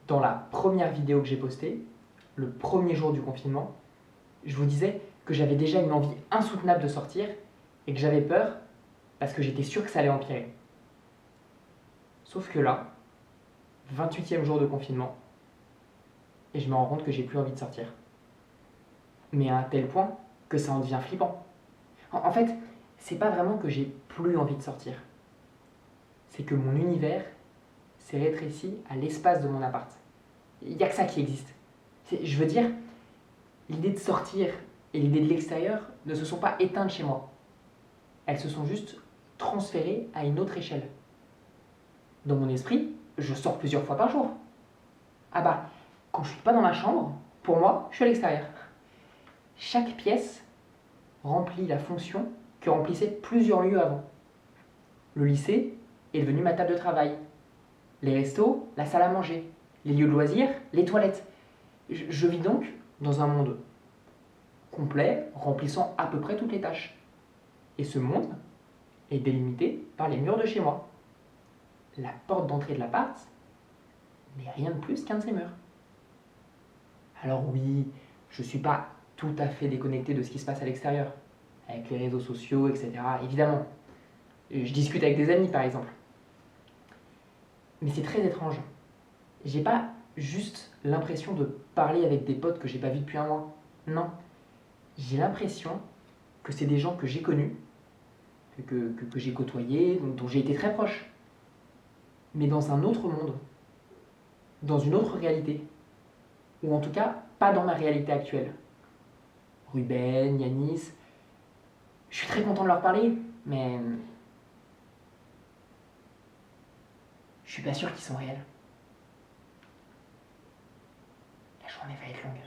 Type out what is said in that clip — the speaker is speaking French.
Dans la première vidéo que j'ai postée, le premier jour du confinement, je vous disais que j'avais déjà une envie insoutenable de sortir et que j'avais peur parce que j'étais sûr que ça allait empirer. Sauf que là, 28e jour de confinement, et je me rends compte que j'ai plus envie de sortir. Mais à un tel point que ça en devient flippant. En fait, c'est pas vraiment que j'ai plus envie de sortir. C'est que mon univers s'est rétréci à l'espace de mon appart. Il n'y a que ça qui existe. Je veux dire, l'idée de sortir et l'idée de l'extérieur ne se sont pas éteintes chez moi. Elles se sont juste transférées à une autre échelle. Dans mon esprit, je sors plusieurs fois par jour. Ah bah, quand je suis pas dans ma chambre, pour moi, je suis à l'extérieur. Chaque pièce remplit la fonction que remplissaient plusieurs lieux avant. Le lycée est devenu ma table de travail. Les restos, la salle à manger. Les lieux de loisirs, les toilettes. Je vis donc dans un monde complet, remplissant à peu près toutes les tâches. Et ce monde est délimité par les murs de chez moi. La porte d'entrée de l'appart n'est rien de plus qu'un de ces murs. Alors oui, je ne suis pas tout à fait déconnecté de ce qui se passe à l'extérieur, avec les réseaux sociaux, etc. Évidemment. Je discute avec des amis, par exemple. Mais c'est très étrange. J'ai pas juste l'impression de parler avec des potes que j'ai pas vus depuis un mois. Non. J'ai l'impression que c'est des gens que j'ai connus, que j'ai côtoyés, dont j'ai été très proche. Mais dans un autre monde, dans une autre réalité. Ou en tout cas, pas dans ma réalité actuelle. Ruben, Yanis, je suis très content de leur parler, mais je suis pas sûr qu'ils sont réels. La journée va être longue.